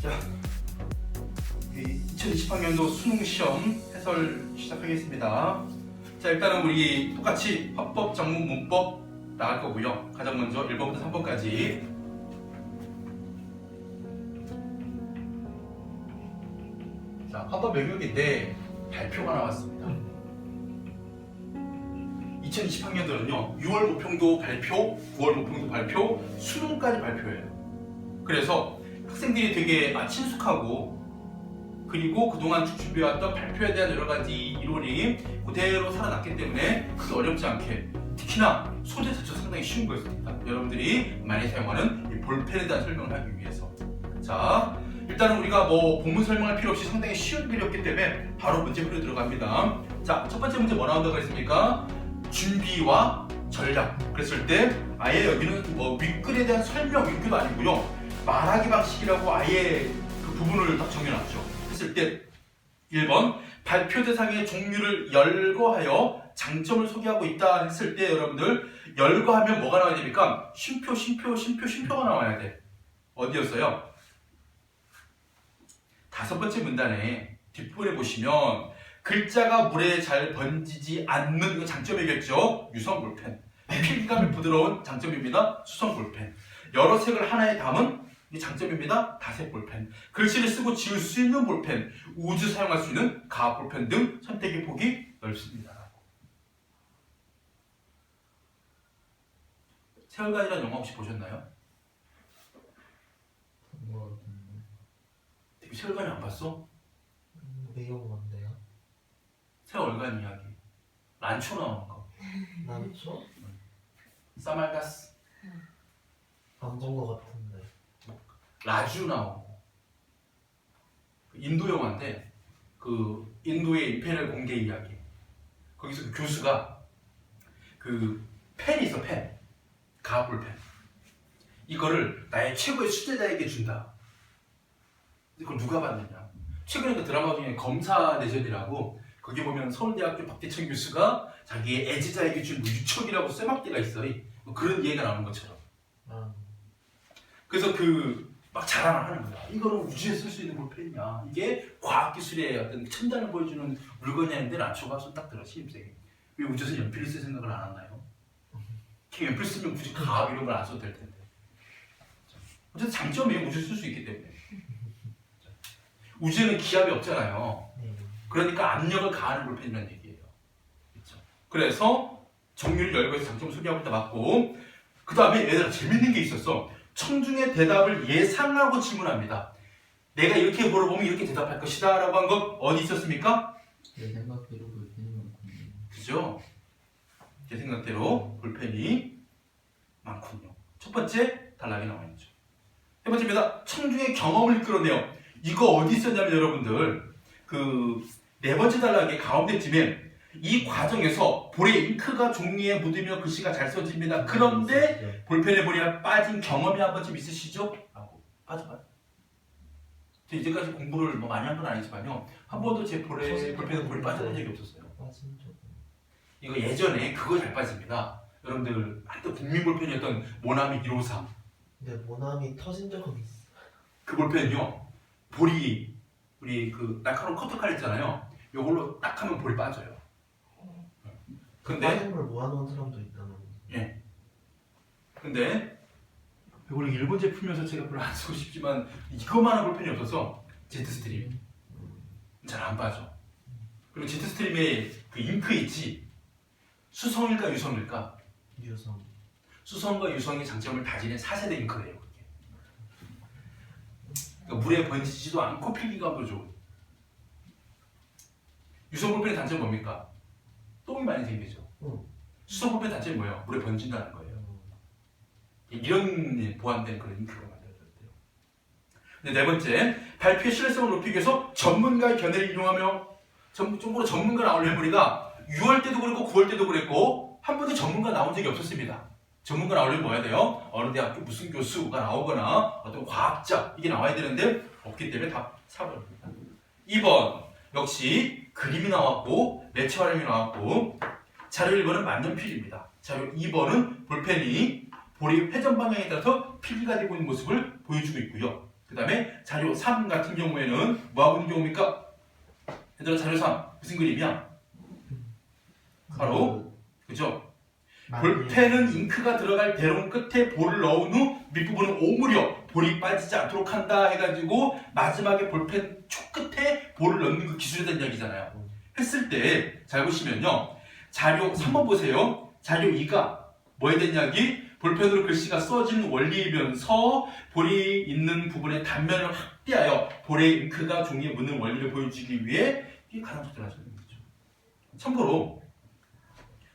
자, 2020학년도 수능 시험 해설 시작하겠습니다. 자, 일단은 우리 똑같이 화법, 작문, 문법 나갈 거고요. 가장 먼저 1번부터 3번까지. 자, 화법 영역인데 발표가 나왔습니다. 2020학년도는요, 6월 모평도 발표, 9월 모평도 발표, 수능까지 발표예요. 그래서 학생들이 되게 친숙하고, 그리고 그동안 쭉 준비해왔던 발표에 대한 여러 가지 이론이 그대로 살아났기 때문에 크게 어렵지 않게, 특히나 소재 자체가 상당히 쉬운 거였습니다. 여러분들이 많이 사용하는 이 볼펜에 대한 설명을 하기 위해서. 자, 일단은 우리가 본문 설명할 필요 없이 상당히 쉬운 글이었기 때문에 바로 문제풀이로 들어갑니다. 자, 첫 번째 문제 뭐 나온다고 했습니까? 준비와 전략. 그랬을 때 아예 여기는 윗글에 대한 설명, 윗글도 아니고요, 말하기 방식이라고 아예 그 부분을 딱 정해놨죠. 했을 때 1번 발표 대상의 종류를 열거하여 장점을 소개하고 있다 했을 때 여러분들 열거하면 뭐가 나와야 됩니까? 쉼표, 쉼표, 쉼표, 쉼표가 나와야 돼. 어디였어요? 5번째 문단에 뒷부분에 보시면 글자가 물에 잘 번지지 않는, 이거 장점이겠죠? 유성 볼펜. 필기감이 부드러운 장점입니다. 수성 볼펜. 여러 색을 하나에 담은 이 장점입니다. 다색 볼펜. 글씨를 쓰고 지울 수 있는 볼펜. 우주 사용할 수 있는 가압 볼펜 등 선택의 폭이 넓습니다. 세월간이라는 영화 혹시 보셨나요? 세월간이 안 봤어? 내용 뭔데요? 세월간 이야기. 란초 나오는 거. 란초? 사말가스. 안 본 거 같은데. 라주 나오고. 인도 영화인데 그 인도의 임페리얼 공개 이야기. 거기서 그 교수가 그 펜이 있어, 펜. 가압볼펜. 이거를 나의 최고의 수제자에게 준다. 이걸 누가 받느냐? 최근에 그 드라마 중에 검사 내전이라고, 거기 보면 서울대학교 박대천 교수가 자기의 애지자에게 준 유촉이라고 쇠막대가 있어. 그런 얘기가 나오는 것처럼. 그래서 막 자랑을 하는 거야. 이거는 우주에 쓸 수 있는 볼펜이야. 이게 과학기술의 어떤 첨단을 보여주는 물건이었는데 란초가 손 딱 들어, 신입생이. 왜 우주에서 연필을 쓸 생각을 안 했나요? 연필 쓰면 굳이 가압 이런 걸 안 써도 될 텐데. 어쨌든 장점이 우주에 쓸 수 있기 때문에. 우주에는 기압이 없잖아요. 그러니까 압력을 가하는 볼펜이라는 얘기예요. 그렇죠? 그래서 종류를 열고 해서 장점 소개하고 있다 맞고, 그 다음에 얘들아 재밌는 게 있었어. 청중의 대답을 예상하고 질문합니다. 내가 이렇게 물어보면 이렇게 대답할 것이다 라고 한 것 어디 있었습니까? 내 생각대로 볼펜이 많군요. 그죠? 제 생각대로 볼펜이 많군요. 첫 번째 단락이 나와 있죠. 세 번째입니다. 청중의 경험을 끌어내요. 이거 어디 있었냐면 여러분들, 네 번째 단락의 가운데쯤에 이 과정에서 볼에 잉크가 종이에 묻으며 글씨가 잘 써집니다. 그런데 볼펜에 볼이 빠진 경험이 한 번쯤 있으시죠? 라고. 맞아. 저 이제까지 공부를 많이 한 건 아니지만요, 한 번도 제 볼펜에 볼이 빠져본 적이 없었어요. 이거 예전에 그거 잘 빠집니다. 여러분들 한때 국민 볼펜이었던 모나미 153. 근데 모나미 터진 적은 있어. 그 볼펜이요, 볼이 우리 날카로운 커터칼 있잖아요. 이걸로 딱 하면 볼이 빠져요. 근데 빠진 걸 모아놓은 사람도 있다는. 예. 근데 이걸 일본 제품이어서 제가 별로 안 쓰고 싶지만 이거만한 볼펜이 없어서 제트스트림 잘 안 빠져. 그리고 제트스트림에 그 잉크 있지, 수성일까 유성일까? 유성. 수성과 유성의 장점을 다지는 4세대 잉크예요. 그게. 그러니까 물에 번지지도 않고 필기감도 좋은. 유성 볼펜의 단점이 뭡니까? 똥이 많이 생기죠. 수성 볼펜의 단점이 뭐예요? 물에 번진다는 거예요. 이런 보완된 그런 잉크가 만들어졌대요. 근데 네 번째, 발표의 신뢰성을 높이기 위해서 전문가의 견해를 이용하며 정부로 전문가 나오려면 우리가 6월 때도 그랬고 9월 때도 그랬고 한 번도 전문가 나온 적이 없었습니다. 전문가 나오려면 뭐 해야 돼요? 어느 대학교 무슨 교수가 나오거나 어떤 과학자 이게 나와야 되는데 없기 때문에 다 4번입니다. 2번 역시 그림이 나왔고 매체 활용이 나왔고, 자료 1번은 만년필입니다. 자료 2번은 볼펜이 볼이 회전 방향에 따라서 필기가 되고 있는 모습을 보여주고 있고요. 그 다음에 자료 3 같은 경우에는 뭐하고 있는 경우입니까? 얘들아 자료 3 무슨 그림이야? 바로 그죠? 볼펜은 잉크가 들어갈 대롱 끝에 볼을 넣은 후 밑부분은 오므려 볼이 빠지지 않도록 한다 해가지고 마지막에 볼펜 초 끝에 볼을 넣는 그 기술에 대한 이야기잖아요. 했을 때 잘 보시면요. 자료 3번 보세요. 자료 2가 뭐에 대한 이야기? 볼펜으로 글씨가 써진 원리이면서 볼이 있는 부분의 단면을 확대하여 볼의 잉크가 종이에 묻는 원리를 보여주기 위해 이게 가장 적절하죠. 참고로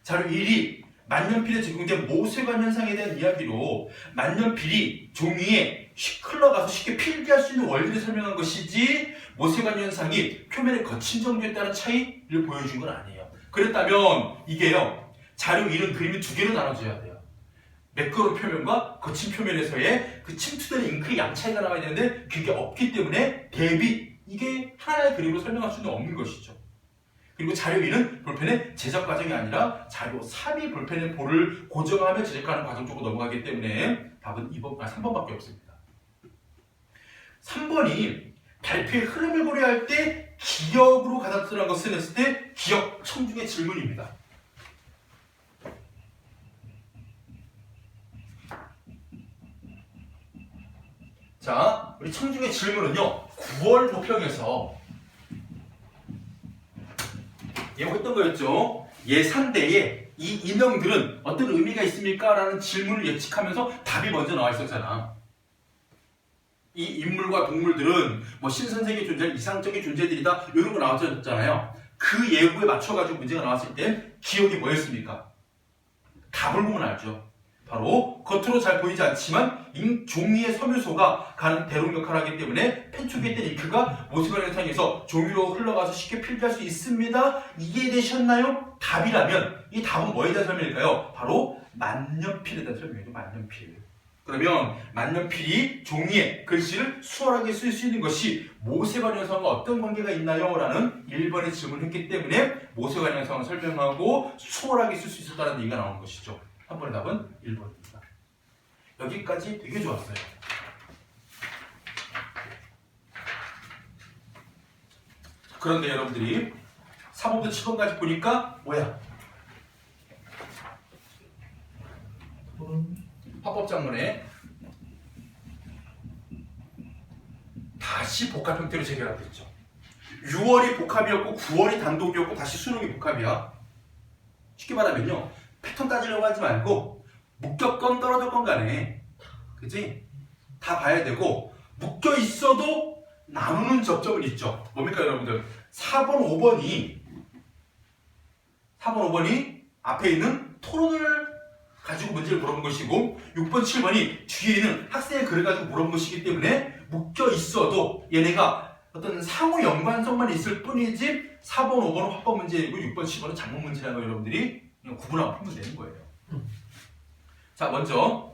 자료 1이 만년필에 적용된 모세관 현상에 대한 이야기로 만년필이 종이에 흘러가서 쉽게 필기할 수 있는 원리를 설명한 것이지 모세관 현상이 표면의 거친 정도에 따른 차이를 보여준 건 아니에요. 그랬다면 이게요. 자료 1은 그림이 두 개로 나눠져야 돼요. 매끄러운 표면과 거친 표면에서의 그 침투되는 잉크의 양 차이가 나와야 되는데 그게 없기 때문에 대비 이게 하나의 그림으로 설명할 수는 없는 것이죠. 그리고 자료 2는 볼펜의 제작 과정이 아니라 자료 3이 볼펜의 볼을 고정하며 제작하는 과정 쪽으로 넘어가기 때문에 답은 3번밖에 없습니다. 3번이 발표의 흐름을 고려할 때 기억으로 가장 적절한 것을 했을 때 기억 청중의 질문입니다. 자, 우리 청중의 질문은요. 9월 모평에서 예고했던 거였죠. 예상대에 이 인형들은 어떤 의미가 있습니까? 라는 질문을 예측하면서 답이 먼저 나와 있었잖아. 이 인물과 동물들은 뭐 신선세계 존재, 이상적인 존재들이다 이런 거 나왔잖아요. 그 예고에 맞춰가지고 문제가 나왔을 때 기억이 뭐였습니까? 답을 보면 알죠. 바로 겉으로 잘 보이지 않지만 종이의 섬유소가 가는 대롱 역할을 하기 때문에 펜촉에 뜬 잉크가 모세관 현상에서 종이로 흘러가서 쉽게 필기할 수 있습니다. 이해되셨나요? 답이라면 이 답은 뭐에 대한 설명일까요? 바로 만년필에 대한 설명이죠. 만년필. 그러면 만년필이 종이에 글씨를 수월하게 쓸 수 있는 것이 모세관 현상과 어떤 관계가 있나요? 라는 1번의 질문을 했기 때문에 모세관 현상을 설명하고 수월하게 쓸 수 있었다는 얘기가 나오는 것이죠. 3번의 답은 1번입니다. 여기까지 되게 좋았어요. 그런데 여러분들이 3번부터 7번까지 보니까 뭐야? 화법작문에 다시 복합 형태로 재결합됐죠. 6월이 복합이었고 9월이 단독이었고 다시 수능이 복합이야. 쉽게 말하면요. 패턴 따지려고 하지 말고 묶였건 떨어졌건 간에 그치? 다 봐야 되고 묶여 있어도 나누는 접점은 있죠. 뭡니까 여러분들? 4번, 5번이 앞에 있는 토론을 가지고 문제를 물어본 것이고 6번, 7번이 뒤에 있는 학생의 글을 가지고 물어본 것이기 때문에 묶여 있어도 얘네가 어떤 상호 연관성만 있을 뿐이지 4번, 5번은 화법 문제이고 6번, 7번은 작문 문제라는 거 여러분들이 그냥 구분하고 풀면 되는 거예요. 자, 먼저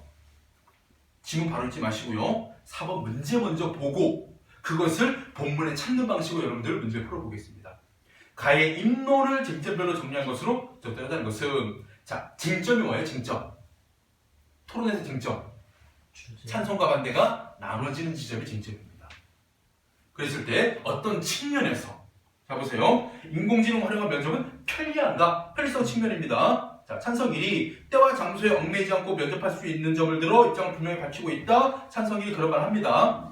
지문 바로 읽지 마시고요. 4번 문제 먼저 보고 그것을 본문에 찾는 방식으로 여러분들 문제를 풀어보겠습니다. 가의 입론을 쟁점별로 정리한 것으로 적절하다는 것은 자, 쟁점이 뭐예요? 쟁점. 토론에서 쟁점. 찬성과 반대가 나눠지는 지점이 쟁점입니다. 그랬을 때 어떤 측면에서 자 보세요. 인공지능 활용한 면접은 편리한가? 편리성 측면입니다. 자, 찬성 1이 때와 장소에 얽매이지 않고 면접할 수 있는 점을 들어 입장을 분명히 밝히고 있다. 찬성 1이 그런 말 합니다.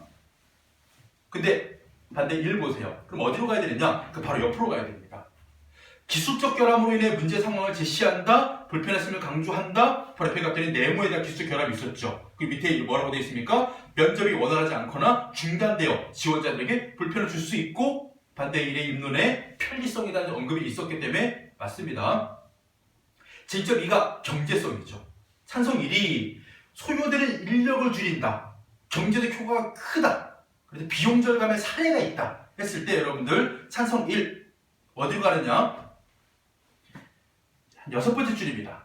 근데 반대 1 보세요. 그럼 어디로 가야 되느냐? 그 바로 옆으로 가야 됩니다. 기술적 결함으로 인해 문제 상황을 제시한다. 불편했음을 강조한다. 바로 옆에 갔더니 네모에 대한 기술적 결함이 있었죠. 그 밑에 뭐라고 되어 있습니까? 면접이 원활하지 않거나 중단되어 지원자들에게 불편을 줄 수 있고 반대 1의 입론에 편리성에 대한 언급이 있었기 때문에 맞습니다. 쟁점 2가 경제성이죠. 찬성 1이 소요되는 인력을 줄인다. 경제적 효과가 크다. 그래서 비용 절감의 사례가 있다. 했을 때 여러분들 찬성 1 어디로 가느냐? 6번째 줄입니다.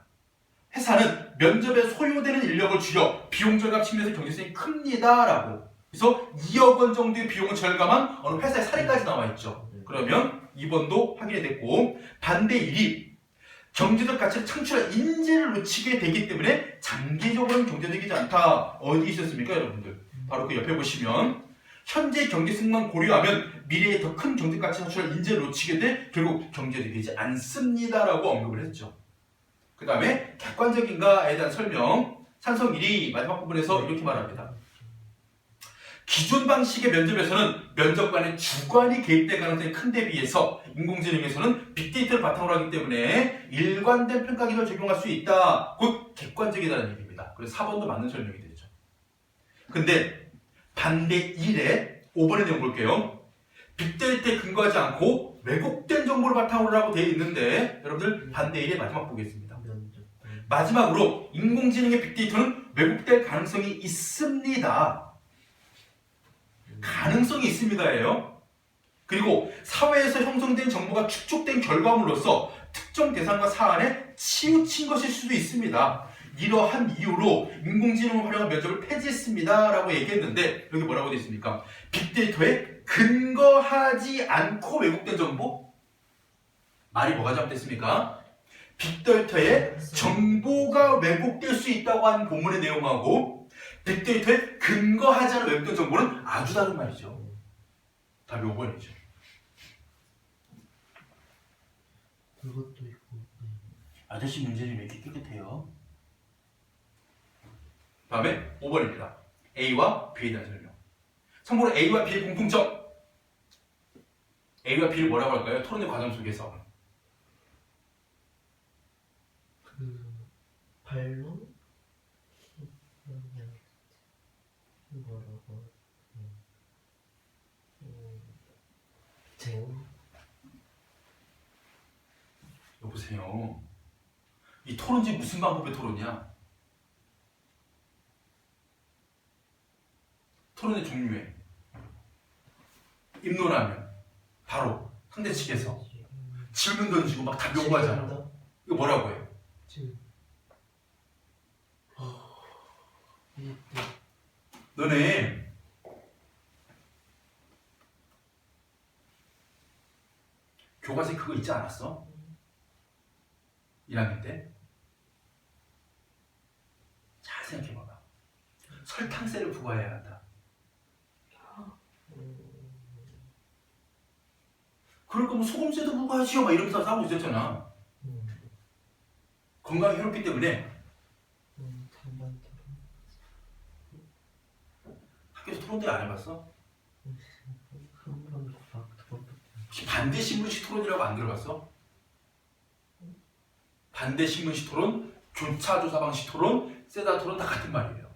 회사는 면접에 소요되는 인력을 줄여 비용 절감 측면에서 경제성이 큽니다. 라고. 그래서 2억 원 정도의 비용을 절감한 어느 회사의 사례까지 나와 있죠. 그러면 2번도 확인이 됐고 반대 1이 경제적 가치를 창출한 인재를 놓치게 되기 때문에 장기적으로는 경제적이지 않다. 어디 있었습니까, 여러분들? 바로 그 옆에 보시면 현재 경제성만 고려하면 미래에 더 큰 경제 가치 창출한 인재를 놓치게 돼 결국 경제적이지 않습니다라고 언급을 했죠. 그 다음에 객관적인가에 대한 설명. 찬성 1위 마지막 부분에서 이렇게 말합니다. 기존 방식의 면접에서는 면접관의 주관이 개입될 가능성이 큰 데 비해서 인공지능에서는 빅데이터를 바탕으로 하기 때문에 일관된 평가 기준을 적용할 수 있다. 곧 객관적이다는 얘기입니다. 그래서 4번도 맞는 설명이 되죠. 근데 반대 1에 5번의 내용 볼게요. 빅데이터에 근거하지 않고 왜곡된 정보를 바탕으로 하고 되어 있는데 여러분들 반대 1의 마지막 보겠습니다. 마지막으로 인공지능의 빅데이터는 왜곡될 가능성이 있습니다. 가능성이 있습니다예요. 그리고 사회에서 형성된 정보가 축적된 결과물로서 특정 대상과 사안에 치우친 것일 수도 있습니다. 이러한 이유로 인공지능을 활용한 면접을 폐지했습니다 라고 얘기했는데 여기 뭐라고 되어 있습니까? 빅데이터에 근거하지 않고 왜곡된 정보? 말이 뭐가 잘못됐습니까? 빅데이터에 정보가 왜곡될 수 있다고 하는 본문의 내용하고 빅데이터에 근거하지 않은 왜곡된 정보는 아주 다른 말이죠. 답이 5번이죠. 그것도 있고. 아저씨 문제는 왜 이렇게 깨끗해요? 다음에 5번입니다. A와 B에 대한 설명. 참고로 A와 B의 공통점. A와 B를 뭐라고 할까요? 토론의 과정 속에서. 반론? 뭐라고? 쟁? 여보세요. 이 토론지 무슨 방법의 토론이야? 토론의 종류에 입론하면 바로 상대 측에서 질문 던지고 막 답 요구하잖아. 이거 뭐라고 해요? 너네 교과서에 그거 있지 않았어? 1학년 때? 잘 생각해봐봐. 설탕세를 부과해야 한다. 그럴 거면 소금세도 부과하지요 막 이러면서 싸우고 있었잖아. 건강에 해롭기 때문에 학교에서 토론대 안 해봤어? 혹시 반대신문식 토론이라고 안 들어봤어? 반대신문식 토론, 교차조사 방식 토론, 세다 토론 다 같은 말이에요.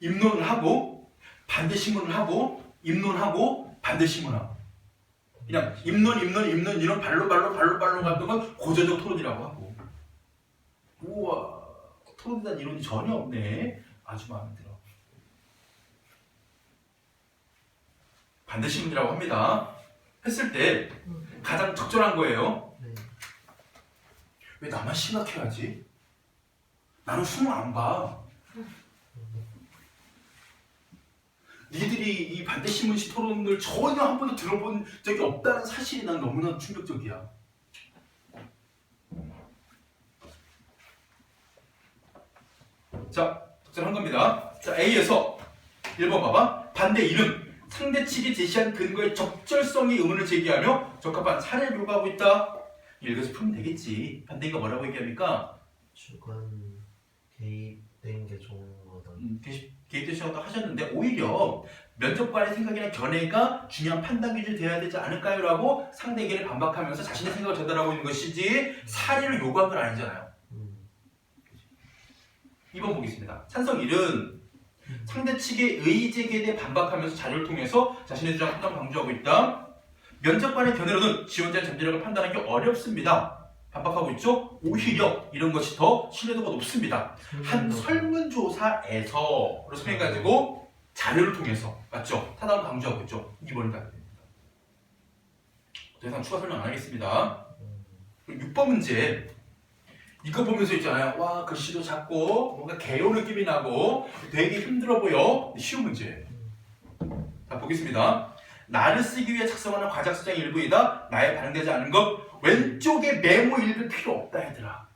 입론을 하고 반대신문을 하고 입론하고 반대신문하고 그냥 입론 발로 갔던 건 고전적 토론이라고 하고. 우와, 토론에 대한 이론이 전혀 없네. 아주 마음에 들어. 반대신문이라고 합니다. 했을 때 가장 적절한 거예요. 왜 나만 심각해야지? 나는 수능 안 봐. 니들이 이 반대신문식 토론을 전혀 한 번도 들어본 적이 없다는 사실이 난 너무나 충격적이야. 자, 적절한 겁니다. 자, A에서 1번 봐봐. 반대 1은 상대 측이 제시한 근거의 적절성에 의문을 제기하며 적합한 사례를 요구하고 있다. 읽어서 풀면 되겠지. 반대가 뭐라고 얘기합니까? 주관 개입된 게 좋은 거다. 개입되시다고 하셨는데 오히려 면접관의 생각이나 견해가 중요한 판단 기준이 되어야 되지 않을까요? 라고 상대에게 반박하면서 자신의 생각을 전달하고 있는 것이지 사례를 요구한 건 아니잖아요. 2번 보겠습니다. 찬성 1은 상대 측의 의의 제기에 대해 반박하면서 자료를 통해서 자신의 주장을 항상 강조하고 있다. 면접관의 견해로는 지원자의 잠재력을 판단하기 어렵습니다. 반박하고 있죠? 오히려 이런 것이 더 신뢰도가 높습니다. 한 설문조사에서 설명해가지고 자료를 통해서 맞죠? 타당을 강조하고 있죠. 2번이 답이 됩니다. 더 이상 추가 설명 안 하겠습니다. 6번 문제. 이거 보면서 있잖아요. 와, 글씨도 작고 뭔가 개요 느낌이 나고 되게 힘들어 보여. 쉬운 문제예요. 자, 보겠습니다. 나를 쓰기 위해 작성하는 과작서장의 일부이다. 나에 반영되지 않은 것. 왼쪽에 메모 읽을 필요 없다 얘들아.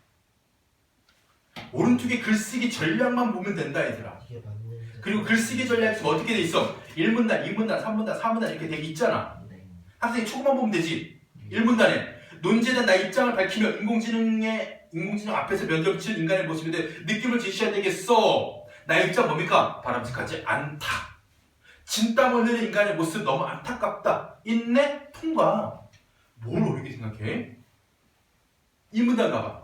오른쪽에 글쓰기 전략만 보면 된다 얘들아. 이게 맞는지. 그리고 글쓰기 전략이 지금 어떻게 돼 있어? 1문단, 2문단, 3문단, 4문단 이렇게 돼 있잖아. 네. 학생이 초급만 보면 되지. 1문단에 논지에 대한 나의 입장을 밝히며 인공지능 앞에서 면접을 치는 인간의 모습인데 느낌을 제시해야 되겠어. 나의 입장 뭡니까? 바람직하지 않다. 진땀 흘리는 인간의 모습 너무 안타깝다. 인내? 통과. 뭘 어렵게 생각해? 2문단 가봐.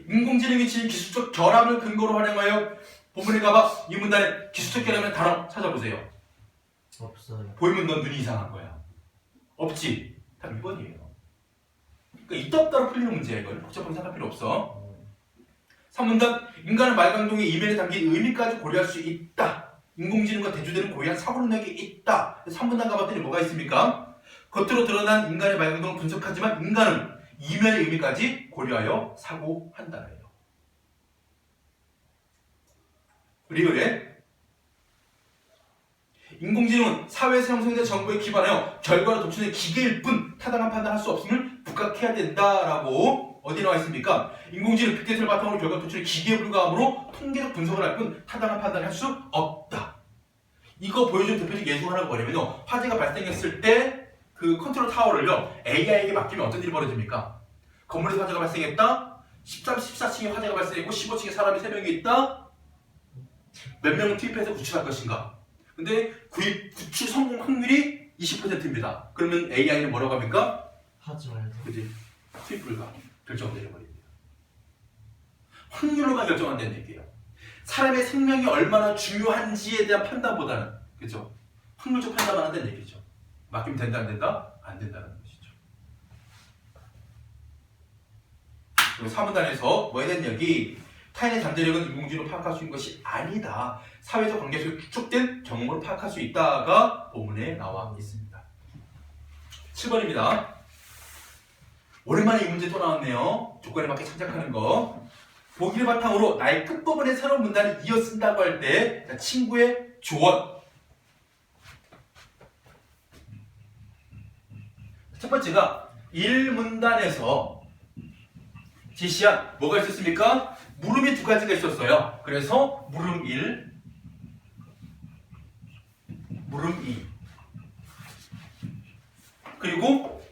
인공지능이 지닌 기술적 결함을 근거로 활용하여 본문에 가봐. 2문단에 기술적 결함의 단어 찾아보세요. 없어요. 보이면 넌 눈이 이상한 거야. 없지? 답 2번이에요. 그러니까 있다 없다로 풀리는 문제야 이걸. 복잡하게 생각할 필요 없어. 3문단 인간은 말강동의 이면에 담긴 의미까지 고려할 수 있다. 인공지능과 대조되는 고유한 사고 능력이 있다. 3문단 가봤더니 뭐가 있습니까? 겉으로 드러난 인간의 말강동을 분석하지만 인간은 이면의 의미까지 고려하여 사고한다예요. 리을에 인공지능은 사회에서 형성된 정보에 기반하여 결과를 도출하는 기계일 뿐 타당한 판단할 수 없음을 부각해야 된다라고 어디 나와 있습니까? 인공지능 빅데이터를 바탕으로 결과 도출에 기계에 불과하므로 통계적 분석을 할 뿐 타당한 판단을 할 수 없다. 이거 보여준 대표적 예술 하나가 뭐냐면요. 화재가 발생했을 때 그 컨트롤 타워를요 AI에게 맡기면 어떤 일이 벌어집니까? 건물에서 화재가 발생했다. 13, 14층에 화재가 발생했고 15층에 사람이 3명이 있다. 몇 명을 투입해서 구출할 것인가? 근데 구출 성공 확률이 20%입니다. 그러면 AI는 뭐라고 합니까? 하지 말고. 그지? 투입 불가. 결정 내려버립니다. 확률로만 결정한다는 얘기예요. 사람의 생명이 얼마나 중요한지에 대한 판단보다는 그죠? 확률적 판단만 한다는 얘기죠. 맡기면 된다 안 된다? 안 된다는 것이죠. 그리고 3문단에서 뭐에 대한 얘기? 타인의 잠재력은 인공지능으로 파악할 수 있는 것이 아니다. 사회적 관계 속에 축적된 경험으로 파악할 수 있다가 본문에 나와 있습니다. 7번입니다. 오랜만에 이 문제 또 나왔네요. 조건에 맞게 창작하는 거. 보기를 바탕으로 나의 끝부분에 새로운 문단을 이어 쓴다고 할 때 친구의 조언. 첫 번째가 1문단에서 제시한 뭐가 있었습니까? 물음이 두 가지가 있었어요. 그래서 물음 1, 물음 2. 그리고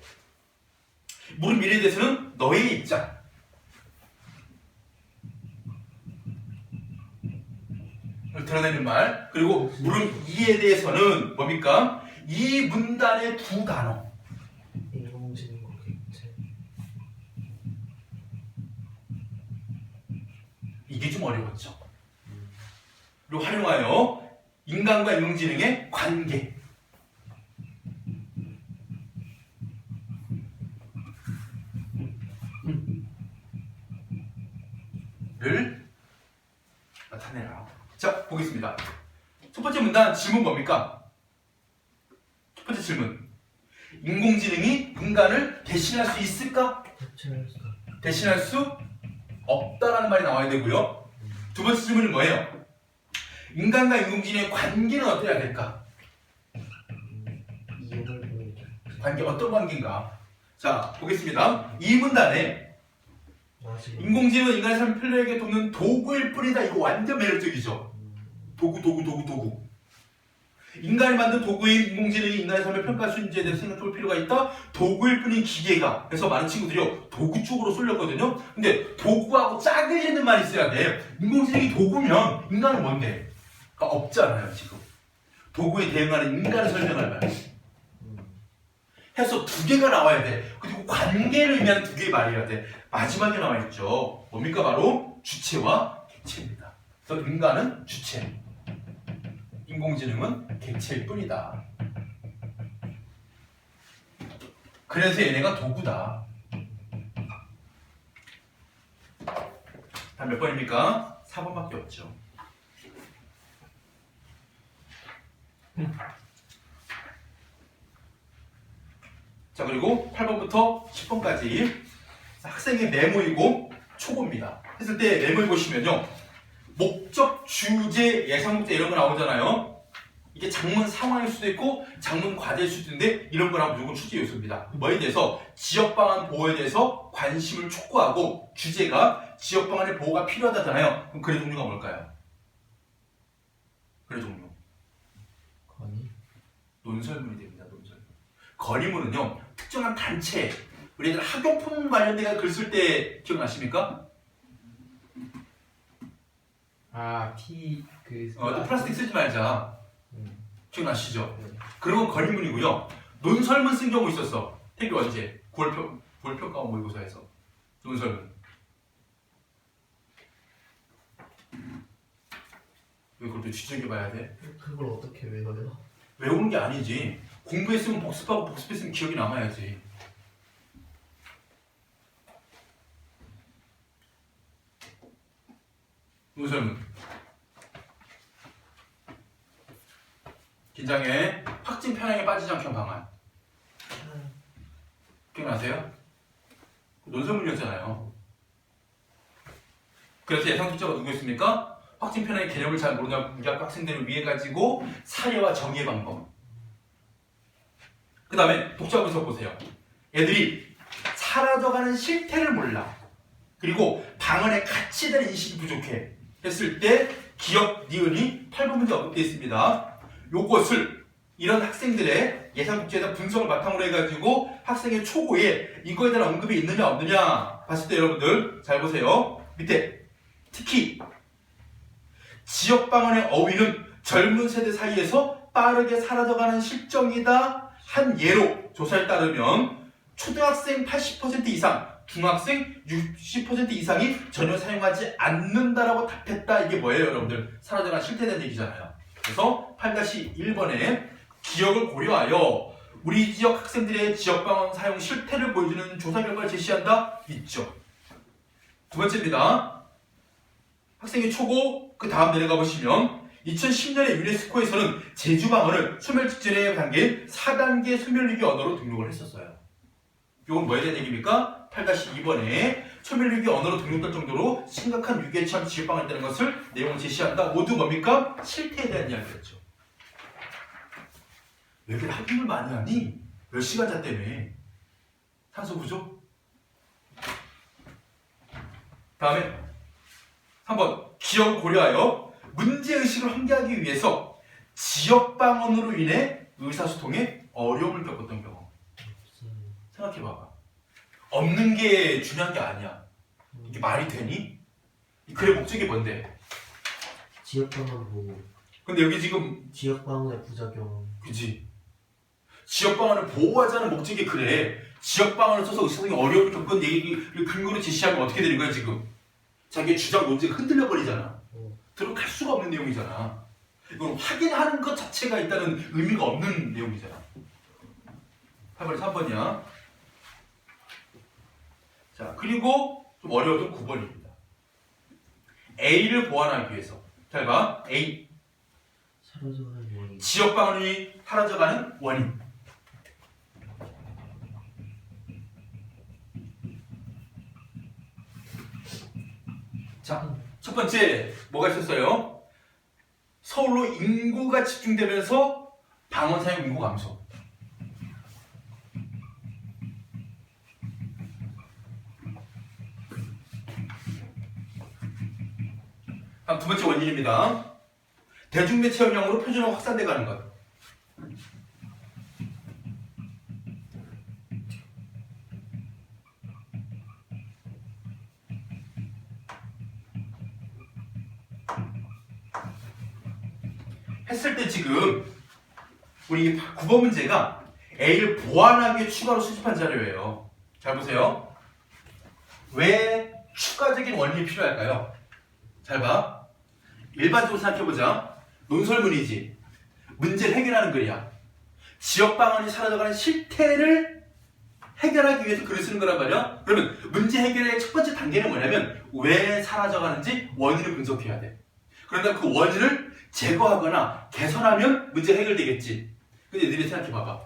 물음 1에 대해서는 너의 입장. 드러내는 말. 그리고 물음 2에 대해서는 뭡니까? 이 문단의 두 단어. 인공지능과 객체. 이게 좀 어려웠죠. 그리고 활용하여 인간과 인공지능의 관계. 를 나타내라. 자, 보겠습니다. 첫 번째 문단 질문 뭡니까? 첫 번째 질문. 인공지능이 인간을 대신할 수 있을까? 대체할 수. 대신할 수 없다라는 말이 나와야 되고요. 두 번째 질문은 뭐예요? 인간과 인공지능의 관계는 어때야 될까? 이해를 보이죠. 관계 어떤 관계인가? 자, 보겠습니다. 이 문단에 인공지능은 인간의 삶을 편리하게 돕는 도구일 뿐이다. 이거 완전 매력적이죠. 도구. 인간이 만든 도구인 인공지능이 인간의 삶을 평가할 수 있는지에 대해서 생각해볼 필요가 있다. 도구일 뿐인 기계가. 그래서 많은 친구들이 도구 쪽으로 쏠렸거든요. 근데 도구하고 짝을 잇는 말이 있어야 돼. 인공지능이 도구면 인간은 뭔데? 그러니까 없잖아요 지금. 도구에 대응하는 인간을 설명할 말. 해서 두 개가 나와야 돼. 그리고 관계를 의미하는 두 개의 말이어야 돼. 마지막에 나와 있죠. 뭡니까? 바로 주체와 객체입니다. 그래서 인간은 주체, 인공지능은 객체일 뿐이다. 그래서 얘네가 도구다. 다 몇 번입니까? 4번밖에 없죠. 자, 그리고 8번부터 10번까지 학생의 메모이고 초고입니다. 했을 때 메모해 보시면요. 목적, 주제, 예상 문제 이런 거 나오잖아요. 이게 장문 상황일 수도 있고 장문 과제일 수도 있는데 이런 거랑 무조건 출제 요소입니다. 뭐에 대해서 지역방안 보호에 대해서 관심을 촉구하고 주제가 지역방안의 보호가 필요하다잖아요. 그럼 글의 종류가 뭘까요? 글의 종류. 건이 논설문이 됩니다. 논설문. 건의문은요 특정한 단체 우리들 학용품 관련된 글 쓸 때 기억나십니까? 또 플라스틱 쓰지 말자. 기억나시죠? 네. 그런 건 건의문이고요. 논설문 쓴 경우 있었어. 태교 언제? 9월 평가 모의고사에서 논설문. 왜 그걸 또 지적해봐야 돼? 그걸 어떻게 외워요? 외우는 게 아니지. 공부했으면 복습하고 복습했으면 기억이 남아야지. 논설문. 긴장해. 확진 편향에 빠지지 않게 한 방안. 기억나세요? 논설문이었잖아요. 그래서 예상 출제가 누구였습니까? 확진 편향의 개념을 잘 모르는 우리 학생들을 위해 가지고 사례와 정의의 방법. 그 다음에 독자 분석 보세요. 애들이 사라져가는 실태를 몰라. 그리고 방언의 가치에 대한 인식이 부족해. 했을 때 기억, 니은이 8번 문제 언급되어 있습니다. 요것을 이런 학생들의 예상 독재에다 분석을 바탕으로 해가지고 학생의 초고에 이거에 대한 언급이 있느냐 없느냐 봤을 때 여러분들 잘 보세요. 밑에 특히 지역 방언의 어휘는 젊은 세대 사이에서 빠르게 사라져가는 실정이다 한 예로 조사에 따르면 초등학생 80% 이상, 중학생 60% 이상이 전혀 사용하지 않는다라고 답했다. 이게 뭐예요, 여러분들? 사라져가는 실태에 대한 얘기잖아요. 그래서 8-1번에 기억을 고려하여 우리 지역 학생들의 지역 방언 사용 실태를 보여주는 조사 결과를 제시한다? 있죠. 두 번째입니다. 학생의 초고, 그 다음 내려가 보시면 2010년에 유네스코에서는 제주 방언을 소멸 직전의 단계인 4단계 소멸위기 언어로 등록을 했었어요. 이건 뭐에 대한 얘기입니까? 8-2번에 소멸위기 언어로 등록될 정도로 심각한 위기에 처한 지역 방언이 있다는 것을 내용을 제시한다. 모두 뭡니까? 실태에 대한 이야기였죠. 왜 이렇게 학습을 많이 하니? 몇 시간자 때문에. 산소 부족? 다음에 3번 기억을 고려하여 문제의식을 환기하기 위해서 지역방언으로 인해 의사소통에 어려움을 겪었던 경우. 생각해봐봐. 없는 게 중요한 게 아니야. 이게 말이 되니? 이 글의 목적이 뭔데? 지역방언 보호. 근데 여기 지금 지역방언의 부작용. 그지? 지역방언을 보호하자는 목적이 그래. 지역방언을 써서 의사소통에 어려움을 겪은 얘기를 근거로 제시하면 어떻게 되는 거야 지금? 자기의 주장 논지가 흔들려 버리잖아. 들어갈 수가 없는 내용이잖아. 이건 확인하는 것 자체가 일단은 의미가 없는 내용이잖아. 8번이 3번이야. 자, 그리고 좀 어려웠던 9번입니다. A를 보완하기 위해서. 잘 봐. A. 사라져가는 원인. 지역방언이 사라져가는 원인. 자, 첫 번째 뭐가 있었어요? 서울로 인구가 집중되면서 방언 사용 인구 감소. 다음 두 번째 원인입니다. 대중매체 영향으로 표준어가 확산돼 가는 것. 했을 때 지금 우리 9번 문제가 A를 보완하기 위해 추가로 수집한 자료예요. 잘 보세요. 왜 추가적인 원인이 필요할까요? 잘 봐. 일반적으로 생각해보자. 논설문이지. 문제를 해결하는 글이야. 지역방언이 사라져가는 실태를 해결하기 위해서 글을 쓰는 거란 말이야. 그러면 문제 해결의 첫 번째 단계는 뭐냐면 왜 사라져가는지 원인을 분석해야 돼. 그러다 그 원인을 제거하거나 개선하면 문제 해결되겠지. 근데 너희들이 생각해봐봐.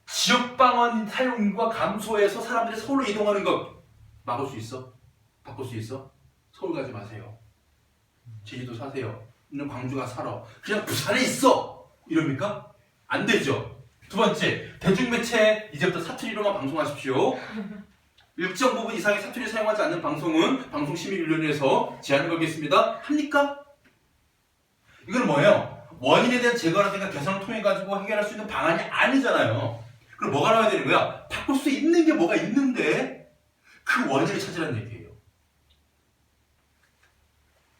지역방언 사용 인구가 감소해서 사람들이 서울로 이동하는 것 막을 수 있어? 바꿀 수 있어? 서울 가지 마세요. 제주도 사세요. 있는 광주가 살아. 그냥 부산에 있어. 이럽니까? 안 되죠. 두 번째, 대중매체 이제부터 사투리로만 방송하십시오. 일정 부분 이상의 사투리 사용하지 않는 방송은 방송심의위원회에서 제한을 걸겠습니다. 합니까? 이건 뭐예요? 원인에 대한 제거라든가 개선을 통해 가지고 해결할 수 있는 방안이 아니잖아요. 그럼 뭐가 나와야 되는 거야? 바꿀 수 있는 게 뭐가 있는데 그 원인을 찾으라는 얘기예요.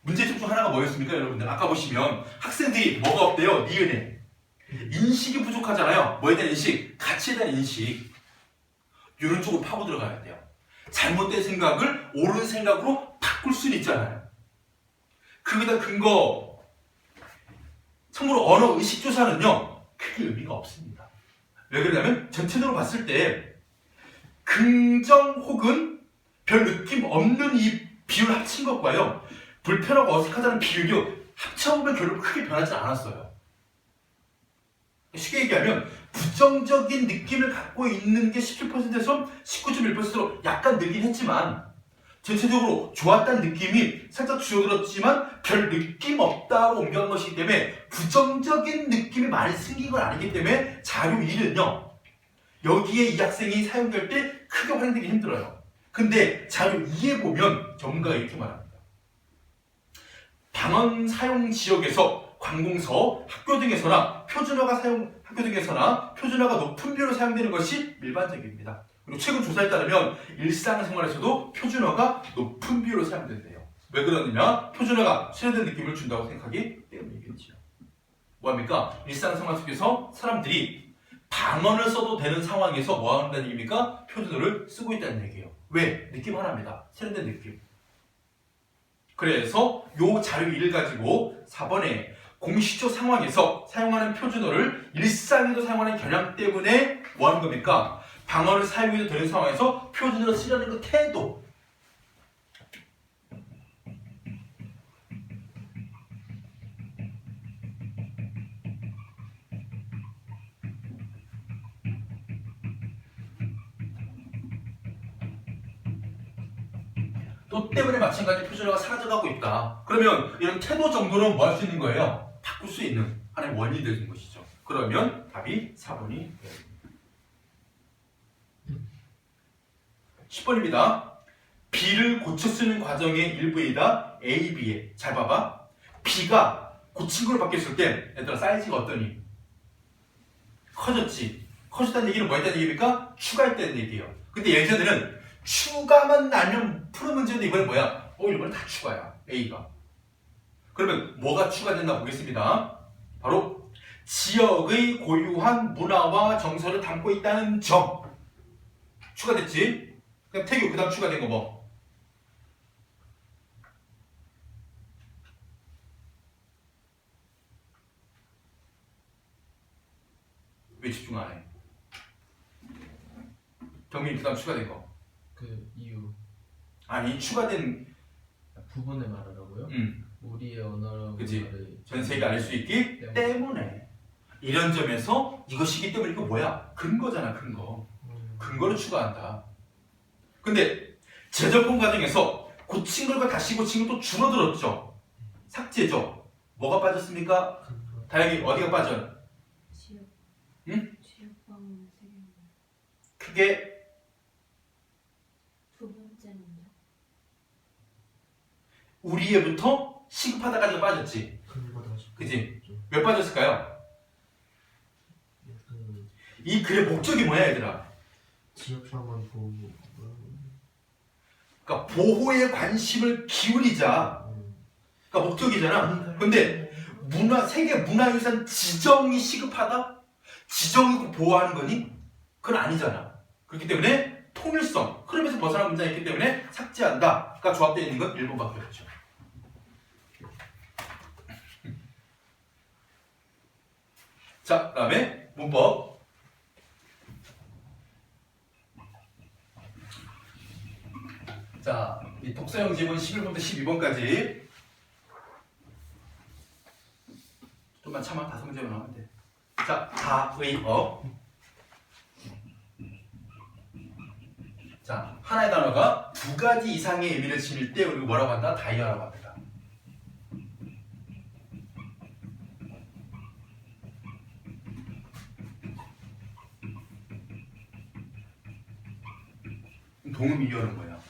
문제점 중 하나가 뭐였습니까, 여러분들? 아까 보시면 학생들이 뭐가 없대요? 니은에 인식이 부족하잖아요. 뭐에 대한 인식? 가치에 대한 인식. 이런 쪽으로 파고 들어가야 돼요. 잘못된 생각을 옳은 생각으로 바꿀 수는 있잖아요. 거기다 근거 참고로 언어 의식조사는요 크게 의미가 없습니다. 왜 그러냐면 전체적으로 봤을 때 긍정 혹은 별 느낌 없는 이 비율을 합친 것과요 불편하고 어색하다는 비율이 합쳐보면 결국 크게 변하지 않았어요. 쉽게 얘기하면 부정적인 느낌을 갖고 있는 게 17%에서 19.1%로 약간 늘긴 했지만 전체적으로 좋았다는 느낌이 살짝 줄어들었지만 별 느낌 없다고 옮겨간 것이기 때문에 부정적인 느낌이 많이 생긴 건 아니기 때문에 자료 1은요 여기에 이 학생이 사용될 때 크게 활용되기 힘들어요. 근데 자료 2에 보면 전문가가 이렇게 말합니다. 방언 사용 지역에서 관공서, 학교 등에서나 표준어가 높은 비율로 사용되는 것이 일반적입니다. 그리고 최근 조사에 따르면 일상생활에서도 표준어가 높은 비율로 사용된대요. 왜 그러느냐? 표준어가 세련된 느낌을 준다고 생각하기 때문이겠지요. 뭐합니까? 일상생활 속에서 사람들이 방언을 써도 되는 상황에서 뭐 한다는 얘기입니까? 표준어를 쓰고 있다는 얘기예요. 왜? 느낌 하나입니다. 세련된 느낌. 그래서 요 자료 1을 가지고 4번에 공시적 상황에서 사용하는 표준어를 일상에도 사용하는 경향 때문에 뭐 하는 겁니까? 방언을 사용해도 되는 상황에서 표준어를 쓰려는 그 태도. 또 때문에 마찬가지 표준어가 사라져가고 있다. 그러면 이런 태도 정도는 뭐 할 수 있는 거예요? 바꿀 수 있는 하나의 원인이 되는 것이죠. 그러면 답이 4번이 됩니다. 10번입니다. B를 고쳐 쓰는 과정의 일부이다. A, B에. 잘 봐봐. B가 고친 걸로 바뀌었을 때 얘들아 사이즈가 어떠니? 커졌지. 커졌다는 얘기는 뭐 했다는 얘기입니까? 추가했다는 얘기예요. 근데 예전에는 추가만 나면 푸는 문제인데 이번엔 뭐야? 이번엔 다 추가야. A가. 그러면 뭐가 추가됐나 보겠습니다. 바로 지역의 고유한 문화와 정서를 담고 있다는 점. 추가됐지? 그럼 태교 그 다음 추가된 거 뭐? 왜 집중 안 해? 경민 그 다음 추가된 거. 그 이유 아니 추가된 부분을 말하라고요? 우리의 언어라고 그치. 말을 전 세계가 알 수 있기 때문에 이런 점에서 이것이기 때문에 이거 뭐야? 근거잖아 근거. 근거를 추가한다. 근데 재접근 과정에서 고친 걸과 다시 고친 것도 줄어들었죠. 삭제죠. 뭐가 빠졌습니까? 다행히 어디가 빠져? 지역. 응? 지역방언 세 개. 크게 두 번째는요? 우리에부터 시급하다까지 빠졌지. 그지? 왜 빠졌을까요? 이 글의 목적이 뭐야 얘들아? 지역방언 보호. 그러니까 보호에 관심을 기울이자. 그러니까 목적이잖아. 근데 세계 문화유산 지정이 시급하다? 지정이고 보호하는 거니? 그건 아니잖아. 그렇기 때문에 통일성, 흐름에서 벗어난 문장이 있기 때문에 삭제한다. 가 조합되어 있는 건 1번밖에 없죠. 자, 그 다음에 문법. 자, 이 독서형 지문 11번부터 12번까지 좀만 참아. 5문제만 하면 돼. 자, 다의 어. 자, 하나의 단어가 두 가지 이상의 의미를 지닐 때 우리가 뭐라고 한다? 다이어라고 합니다. 동음이어는 뭐야?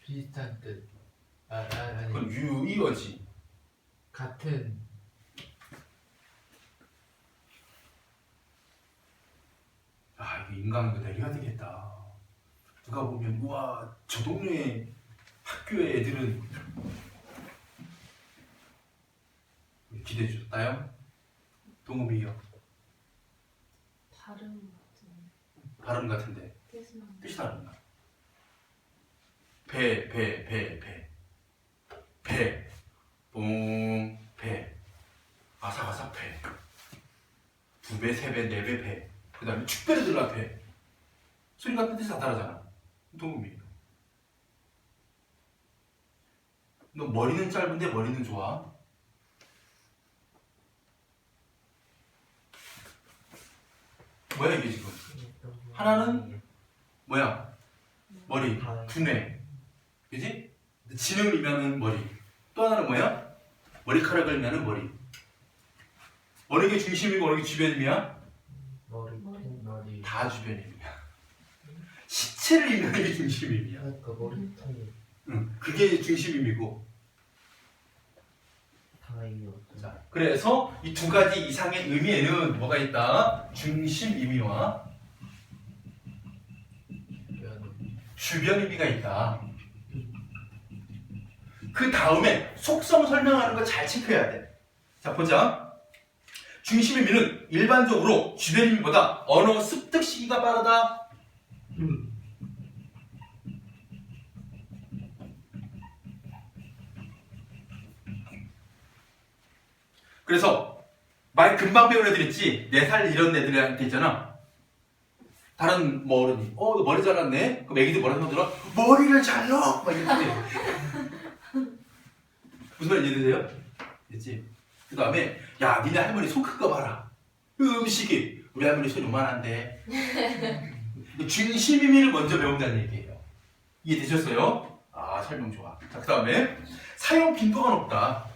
비슷한 뜻. 아니. 그건 유이어지. 같은. 아, 이거 인간 이거 내려야 되겠다. 누가 보면 우와 저 동네 학교의 애들은 기대해 주셨다요? 동음이요. 발음 같은 발음 같은데 뜻은 안 뜻이 다른가? 배, 뽕, 배, 아삭아삭 배, 2배, 3배, 4배 배, 그 다음에 축배를 들라 배. 소리가 뜻이 다 다르잖아. 동음이에요. 너 머리는 짧은데 머리는 좋아? 뭐야 이게 지금? 하나는 뭐야? 머리, 두뇌, 그지? 지능을 의미하는 머리. 또 하나는 뭐야? 머리카락을 의미하는 머리. 어느 게 중심이고 어느 게 주변임이야? 머리. 다 주변임이야. 시체를 의미하는 게 중심임이야. 그러니까 머리통이 응, 그게 중심임이고. 다이어. 자, 그래서 이 두 가지 이상의 의미에는 뭐가 있다? 중심 의미와 주변 의미가 있다. 그 다음에 속성 설명하는 거 잘 체크해야 돼. 자, 보자. 중심 의미는 일반적으로 주변 의미보다 언어 습득 시기가 빠르다. 그래서 말 금방 배우는 애들 있지? 4살 이런 애들한테 있잖아. 다른 뭐 어른이 너 머리 잘랐네? 그럼 애기들 뭐라 하더라? 머리를 잘라! 막 이렇게 무슨 말인지 이해되세요? 됐지? 그 다음에 야 니네 할머니 손 큰 거 봐라. 음식이 우리 할머니 손 요만한데 중심 의미를 먼저 배운다는 얘기예요. 이해되셨어요? 아 설명 좋아. 자, 그 다음에 사용 빈도가 높다.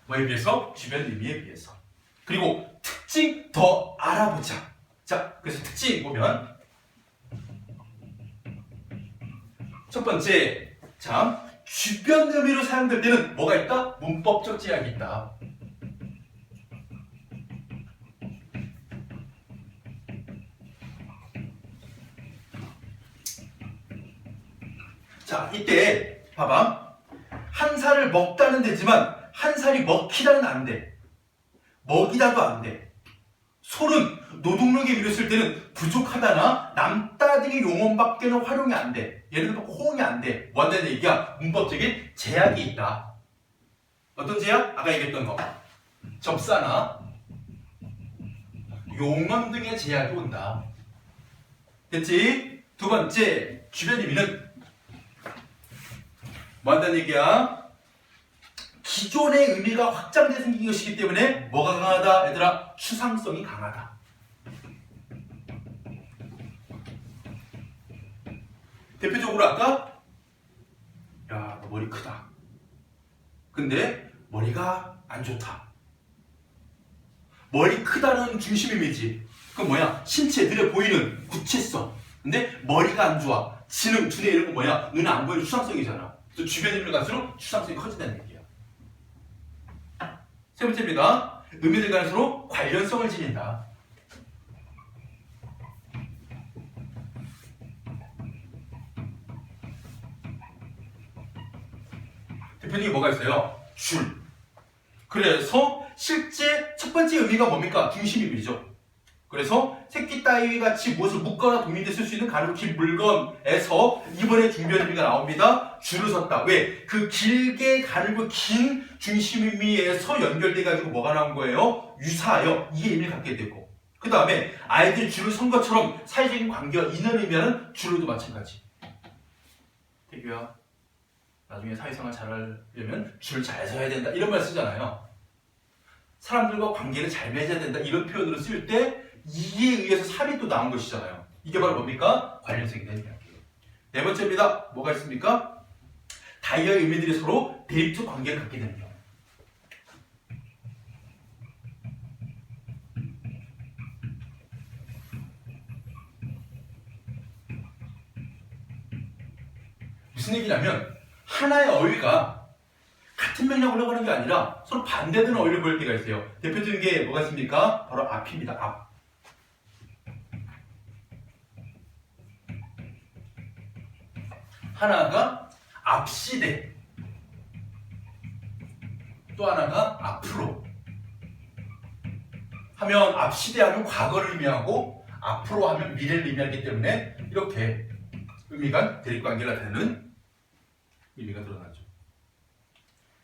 뭐에 비해서? 주변 의미에 비해서. 그리고 특징 더 알아보자. 자, 그래서 특징 보면 첫 번째, 자, 주변 의미로 사용될 때는 뭐가 있다? 문법적 제약이 있다. 자, 이때 봐봐. 한 살을 먹다는 되지만 한 살이 먹히다는 안 돼. 먹이다도 안 돼. 솔은 노동력에 비례했을 때는 부족하다나 남따지기 용언밖에는 활용이 안 돼. 예를 들어 호응이 안 돼. 뭐 한다는 얘기야? 문법적인 제약이 있다. 어떤 제약? 아까 얘기했던 거. 접사나 용언 등의 제약이 온다. 됐지? 두 번째, 주변 의미는 뭐 한다는 얘기야? 기존의 의미가 확장돼 생긴 것이기 때문에 뭐가 강하다? 얘들아, 추상성이 강하다. 대표적으로 아까 야, 너 머리 크다. 근데 머리가 안 좋다. 머리 크다는 중심 이미지. 그건 뭐야? 신체, 눈에 보이는 구체성. 근데 머리가 안 좋아. 지능, 두뇌 이런 거 뭐야? 눈에 안 보이는 추상성이잖아. 그래서 주변 의미를 갈수록 추상성이 커진다는 얘기야. 세 번째입니다. 의미들 간에 서로 관련성을 지닌다. 대표님이 뭐가 있어요? 줄. 그래서 실제 첫 번째 의미가 뭡니까? 중심 의미죠. 그래서 새끼 따위 같이 무엇을 묶거나 동일대 쓸 수 있는 가로 긴 물건에서 이번에 중변 의미가 나옵니다. 줄을 섰다. 왜? 그 길게 가늘고 긴 중심 의미에서 연결돼 가지고 뭐가 나온 거예요? 유사하여 이게 의미를 갖게 되고, 그 다음에 아이들이 줄을 선 것처럼 사회적인 관계와 인연을 의미하는 줄로도 마찬가지. 태규야, 나중에 사회생활 잘하려면 줄 잘 서야 된다 이런 말 쓰잖아요. 사람들과 관계를 잘 맺어야 된다 이런 표현으로 쓸 때 이에 의해서 삽이 또 나온 것이잖아요. 이게 바로 뭡니까? 관련성이 되는 이야기예요. 네 번째입니다. 뭐가 있습니까? 다이어의 의미들이 서로 대립적 관계를 갖게 되는 경우. 무슨 얘기냐면 하나의 어휘가 같은 맥락을 흘러가는 게 아니라 서로 반대되는 어휘를 보일 때가 있어요. 대표적인 게 뭐가 있습니까? 바로 앞입니다. 앞. 하나가 앞시대, 또 하나가 앞으로. 하면 앞시대 하면 과거를 의미하고 앞으로 하면 미래를 의미하기 때문에 이렇게 의미가 대립관계가 되는 의미가 드러나죠.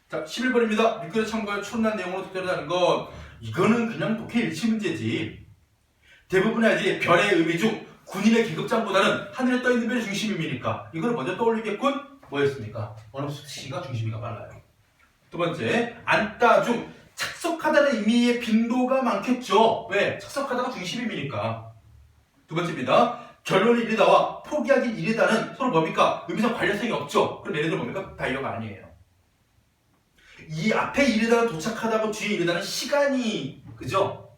자, 11번입니다. 밑글에 참고할 추론한 내용으로 특별하다는 것. 이거는 그냥 독해 일치 문제지. 대부분의 이제 별의 의미 중 군인의 계급장보다는 하늘에 떠있는 별이 중심 의미니까 이거를 먼저 떠올리겠군. 뭐였습니까? 언어 수치가 중심이가 빨라요. 두 번째, 안따 중 착석하다는 의미의 빈도가 많겠죠. 왜? 착석하다가 중심 의미니까. 두 번째입니다. 결론이 이르다와 포기하기 이르다는 서로 뭡니까? 의미상 관련성이 없죠. 그럼 얘네들 뭡니까? 다이어가 아니에요. 이 앞에 이르다는 도착하다고 뒤에 이르다는 시간이 그죠?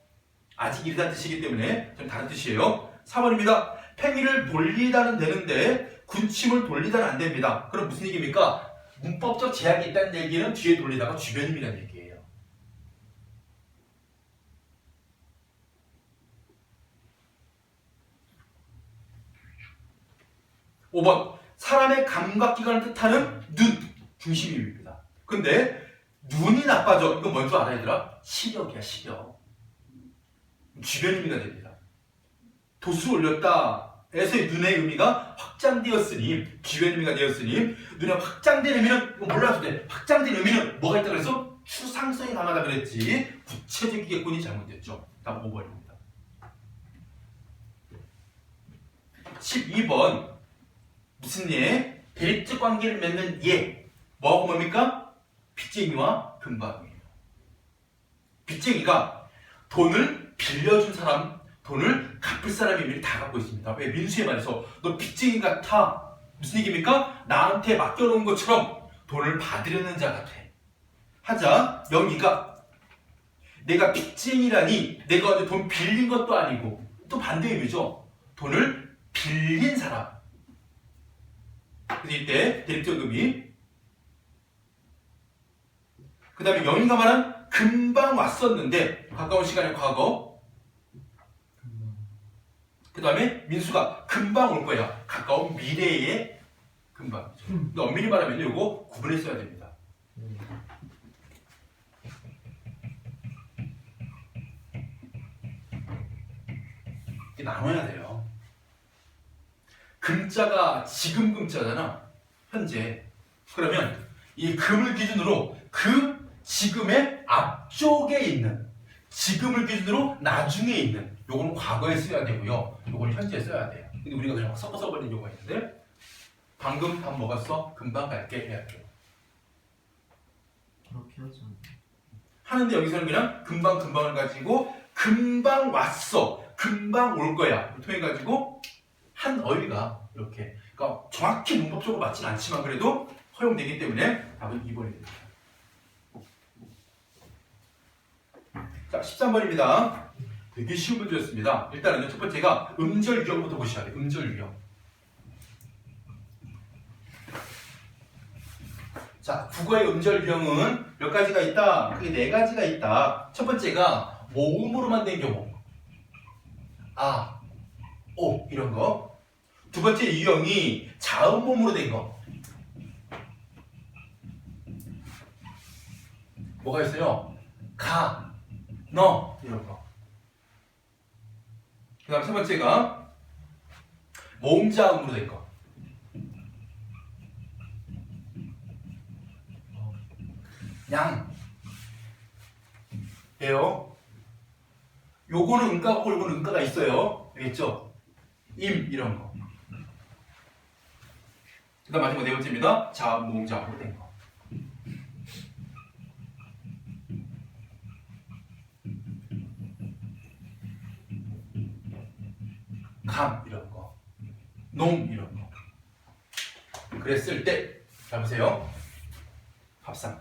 아직 이르다는 뜻이기 때문에 좀 다른 뜻이에요. 3번입니다. 팽이를 돌리다는 되는데 군침을 돌리다는 안 됩니다. 그럼 무슨 얘기입니까? 문법적 제약이 있다는 얘기는 뒤에 돌리다가 주변임이라는 얘기예요. 5번. 사람의 감각기관을 뜻하는 눈, 중심입니다. 근데 눈이 나빠져. 이건 뭔 줄 알아, 얘들아? 시력이야, 시력. 주변의미가 됩니다. 도수를 올렸다. 에서의 눈의 의미가 확장되었으니, 주변의미가 되었으니, 눈의 확장된 의미는, 이거 몰라도 돼. 확장된 의미는 뭐가 있다 그래서? 추상성이 강하다 그랬지. 구체적이겠군이 잘못됐죠. 다음 5번입니다. 12번. 무슨 예? 대립적 관계를 맺는 예. 뭐하고 뭡니까? 빚쟁이와 금방이에요. 빚쟁이가 돈을 빌려준 사람, 돈을 갚을 사람의 의미를 다 갖고 있습니다. 왜? 민수의 말에서 너 빚쟁이 같아. 무슨 얘기입니까? 나한테 맡겨놓은 것처럼 돈을 받으려는 자 같아. 하자, 여기가 내가 빚쟁이라니 내가 어디 돈 빌린 것도 아니고 또 반대 의미죠. 돈을 빌린 사람. 그래서 이때 대립적 의미. 그 다음에 영희가 말한 금방 왔었는데 가까운 시간의 과거. 그 다음에 민수가 금방 올 거야. 가까운 미래의 금방이죠. 근데 엄밀히 말하면 이거 구분했어야 됩니다. 이게 나눠야 돼요. 금자가 지금 금자잖아. 현재. 그러면 이 금을 기준으로 그 지금의 앞쪽에 있는, 지금을 기준으로 나중에 있는, 요거는 과거에 써야 되고요. 요거는 현재에 써야 돼요. 근데 우리가 그냥 섞어서 버리는 경우가 있는데, 방금 밥 먹었어? 금방 갈게 해야 돼요. 그렇게 하죠. 하는데 여기서는 그냥 금방을 가지고 금방 왔어, 금방 올 거야 통해 가지고 한 어휘가 이렇게, 그러니까 정확히 문법적으로 맞진 않지만 그래도 허용되기 때문에 답은 2번입니다. 자, 13번입니다. 되게 쉬운 문제였습니다. 일단은 첫 번째가 음절 유형부터 보셔야 돼요. 음절 유형. 자, 국어의 음절 유형은 몇 가지가 있다? 크게 4가지가 있다. 첫 번째가 모음으로만 된 경우. 아, 오 이런 거. 두 번째 유형이 자음모음으로 된 거. 뭐가 있어요? 가, 너 이런 거. 그 다음 세 번째가 모음자음으로 된 거. 양, 예요. 요거는 음가고 요거는 음가가 있어요. 알겠죠? 임 이런 거. 그 다음 마지막 네 번째입니다. 자음, 모음자음으로 된 거. 감 이런 거, 농 이런 거. 그랬을 때, 자 보세요. 밥상.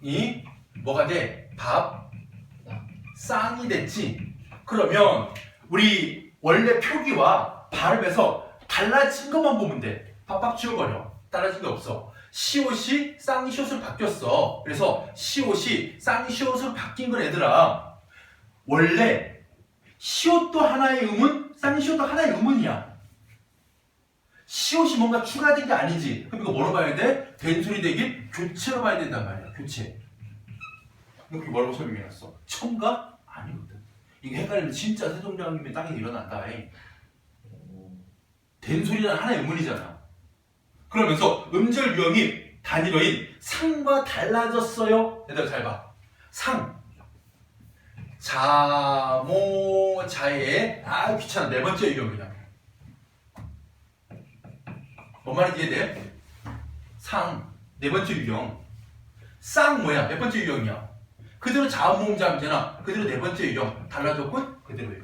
이 뭐가 돼? 밥, 쌍이 됐지. 그러면 우리 원래 표기와 발음에서 달라진 것만 보면 돼. 팍팍 지워버려. 달라진 게 없어. 시옷이 쌍시옷으로 바뀌었어. 그래서 시옷이 쌍시옷으로 바뀐 건 얘들아. 원래 시옷도 하나의 음은, 쌍시옷도 하나의 음은이야. 시옷이 뭔가 추가된 게 아니지. 그럼 이거 뭐로 봐야 돼? 된소리 대기 교체로 봐야 된단 말이야. 교체. 이렇게 뭐라고 설명해놨어? 첨가? 아니거든. 이거 헷갈리면 진짜 세종대왕님의 땅에 일어난다. 된소리는 하나의 음운이잖아. 그러면서 음절 유형이 단일어인 상과 달라졌어요. 얘들아 잘 봐. 상. 자, 모, 자의 귀찮아. 네 번째 유형이야. 뭔 말인지 이해돼? 상. 네 번째 유형. 쌍 뭐야? 몇 번째 유형이야? 그대로 자음모음자음잖아. 그대로 네 번째 유형. 달라졌군? 그대로예요.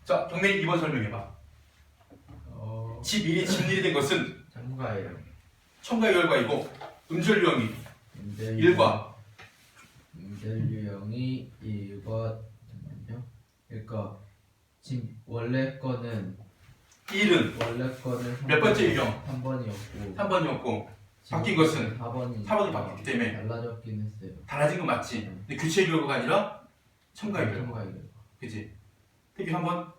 자, 경민이 2번 설명해봐. 집일이 집일이 된 것은 첨가예요. 첨가 결과이고 음절 유형이 일과 음절 유형이 1과 잠깐만요. 그러니까 지금 원래 거는 몇 번째 유형? 3번이었고 3번이었고 바뀐 것은 4번이 4번이 바뀌기 때문에 달라졌긴 했어요. 달라진 건 맞지. 근데 교체 결과가 아니라 첨가 결과. 첨가의 결과. 그치? 태규 한번.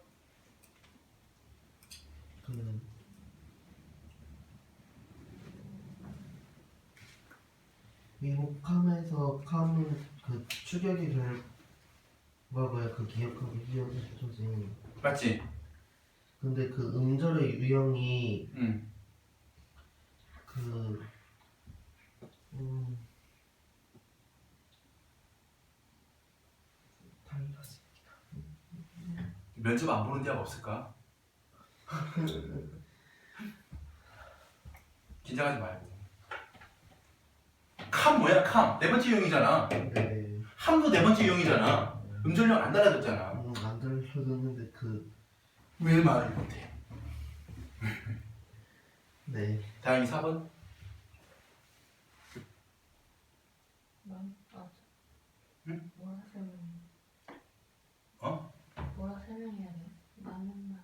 미국함에서 캄은 그 추격이 될 뭐야 그 기억하고 기억이 해줘지. 맞지? 근데 그 음절의 유형이 응. 그 면접 안 보는 데가 없을까? 긴장하지 말고. 캄 뭐야 캄? 네 번째 유형이잖아. 네. 함도 네 번째 유형이잖아. 음절형 안 달라졌잖아. 안 들려줬는데 그 왜 말을 못해? 네. 다행히 4번. 맞아. 응? 뭐라 설명해? 뭐라 설명해야 돼? 맞는 말.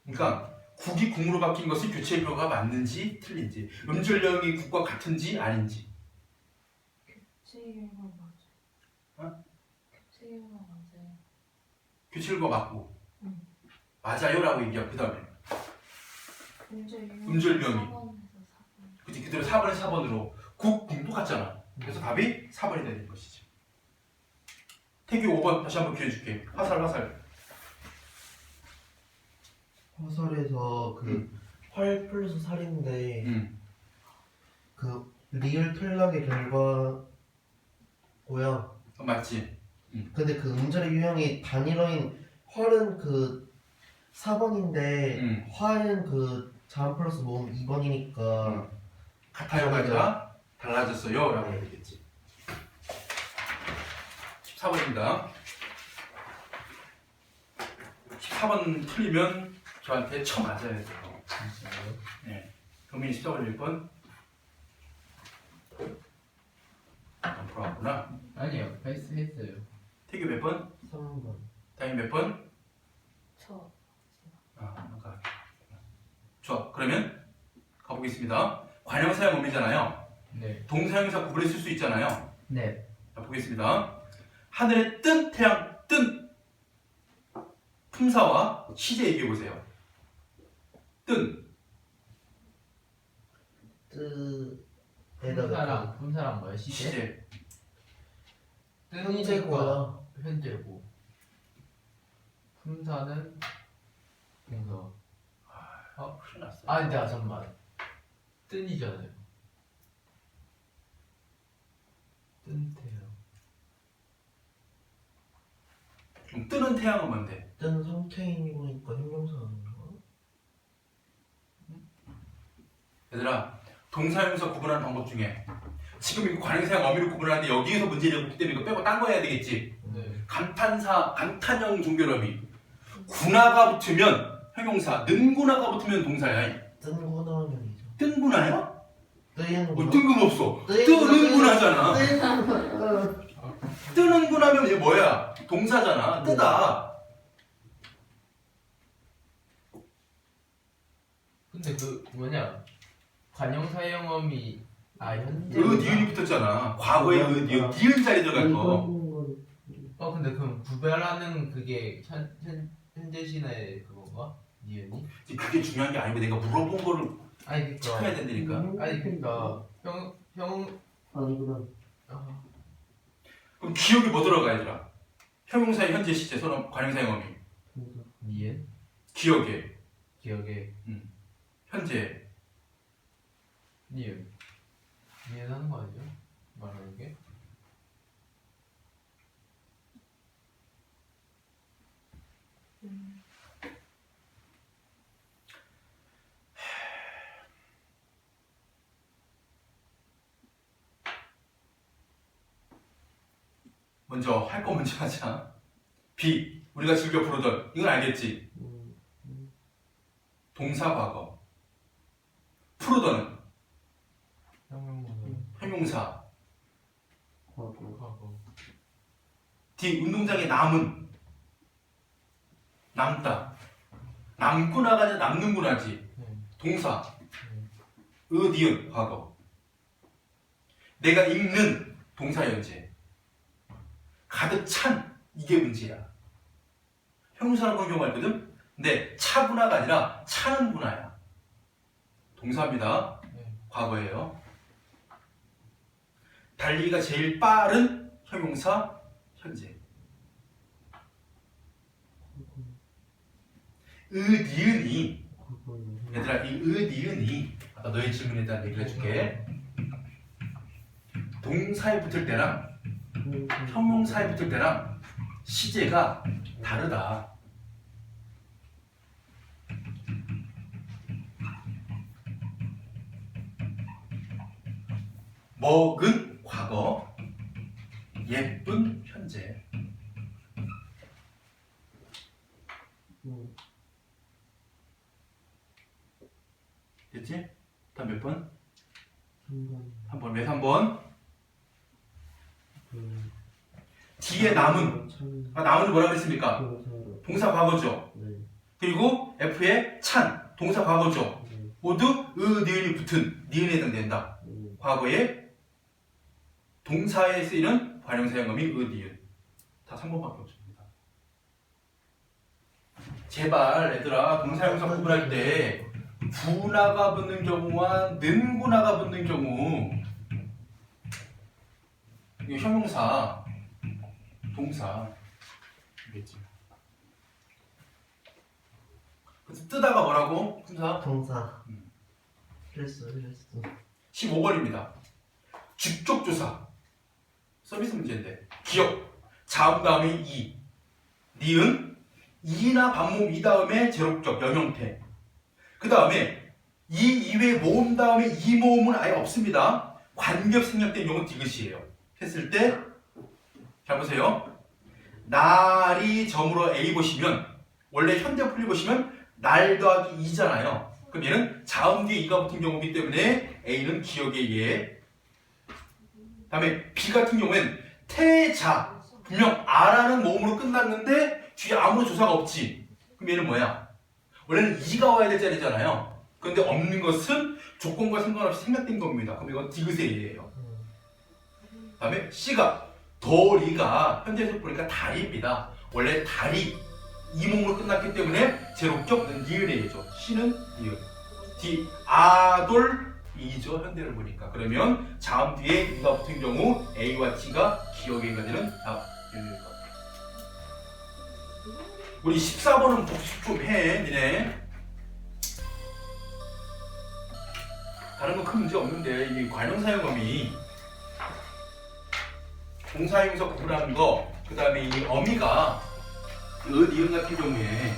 그러니까 국이 궁으로 바뀐 것이 교체 결과가 맞는지 틀린지, 음절형이 국과 같은지 아닌지. 교체 결과 맞아. 교체 결과 맞아요. 교체 결과 맞고 응. 맞아요라고 얘기하고 그 다음에 음절 유형이. 4번에서 4번. 그치 그대로 4번에서 4번으로 국, 궁 똑같잖아. 그래서 답이 4번이 되는 것이지. 태규 5번 다시 한번 기회 줄게. 화살. 화살에서 그 활 플러스 살인데 그 리을 탈락의 결과고요. 맞지? 근데 그 음절의 유형이 단일어인 활은 그 4번인데 활은 그 자음 플러스 모음 2번이니까 같아요가 아니라 달라졌어요 라고 얘기했지. 14번입니다. 14번 틀리면 저한테 쳐 맞아야 돼요. 진짜요? 네. 경민이 14번 1번. 안 풀어왔구나. 아니요, 패스 했어요. 태규 몇 번? 3번. 다인 몇 번? 저. 그러니까. 좋아. 그러면 가보겠습니다. 관형사형 의미잖아요. 네. 동사형사 구분해 쓸 수 있잖아요. 네. 자, 보겠습니다. 하늘에 뜬 태양 뜬 품사와 시제 얘기해 보세요. 뜬 뜨에다가 품사랑 뭐야? 시제? 시제 현재고요. 현재고. 품사는 동사. 큰일 났어. 근데 잠깐만. 뜬이잖아요. 뜬 태양. 그럼 뜨는 태양은 뭔데? 뜬 상태인 거니까 형용사 아닌가? 얘들아, 동사형사 구분하는 방법 중에 지금 이거 관형사형 어미로 구분하는데 여기에서 문제를 냈기 때문에 이거 빼고 딴 거 해야 되겠지. 네. 감탄형 종결어미 군화가 붙으면 형용사, 는군화가 붙으면 동사야. 뜬구나면이죠. 뜬군화야? 뜨는 뜬금없어. 뜨는군화잖아. 뜨는군하면 이게 뭐야? 동사잖아. 뜨다. 근데 그 뭐냐 관용사용어미 현재. 니은이 붙었잖아. 과거에 니은 자리 들어갈 거. 근데 그럼 구별하는 그게 현재 시나의 그건가? 니은이? 그게 중요한 게 아니고 내가 물어본 거를 아니 체크해야 된다니까. 아니 그러니까 형 아니구나. 그럼 기억이 뭐 들어가 얘들아? 형용사의 현재 시제 선언 관용사용어미. 니은 기억에 기억에 현재. 니은 하는 거 아니야? 말하는 게? 먼저 할 거 먼저 하자. B 우리가 즐겨 부르던 이건 알겠지? 동사 과거. 풀어더는 형용사. 과거. D 운동장에 남다. 남구나가 아니라 남는구나지. 동사. 니은 과거. 내가 읽는 동사 현재. 가득 찬 이게 문제야. 형용사라고 하는 경우가 있거든. 근데 차구나가 아니라 차는구나야. 동사입니다. 과거예요. 달리기가 제일 빠른 형용사 현재. 니은이 얘들아 이 니은이 아까 너의 질문에 대한 얘기를 해줄게. 동사에 붙을 때랑 형용사에 붙을 때랑 시제가 다르다. 먹은 과거, 예쁜 현재. 됐지? 다음 몇 번? 3번. 왜 3번? 뒤에 남은. 남은 뭐라 그랬습니까? 동사 과거죠. 그리고 F에 찬. 동사 과거죠. 모두 니은이 붙은 니은에 해당된다. 과거에 동사에 쓰이는 관용사용어미 니은. 다 3번밖에 없습니다. 제발 얘들아 동사형사 구분할 때 구나가 붙는 경우와 는구나가 붙는 경우 이거 형용사 동사 이겠지. 그래서 뜨다가 뭐라고? 동사. 그랬어. 15번입니다. 직접조사 서비스 문제인데 기억 자음 다음에 이 니은 이나 반모음 이 다음에 제록적 연형태 그 다음에 이 이외에 모음 다음에 이 모음은 아예 없습니다. 관계없이 생략된 용어 디귿이에요. 했을 때 잘 보세요. 날이 점으로 A 보시면 원래 현대 풀이 보시면 날 더하기 2잖아요. 그럼 얘는 자음 뒤에 2가 붙은 경우이기 때문에 A는 기억의 예. 다음에 B 같은 경우엔 태자 분명 아라는 모음으로 끝났는데 뒤에 아무런 조사가 없지. 그럼 얘는 뭐야? 원래는 2가 와야 될 자리잖아요. 그런데 없는 것은 조건과 상관없이 생략된 겁니다. 그럼 이건 디귿의 예예요. 다음에 C가 도리가 현재에서 보니까 다리입니다. 원래 다리 이 몸으로 끝났기 때문에 제록적 니은의 예죠. C는 니은. D 아돌 이죠. 현대를 보니까. 그러면 자음 뒤에 이가 붙은 경우 A와 T가 기억의 예가 되는 답. 우리 14번은 복습 좀 해. 니네. 다른 건 큰 문제 없는데 이 관용사용어미 동사형사 구분하는 거 그 다음에 이 어미가 니은 같은 경우에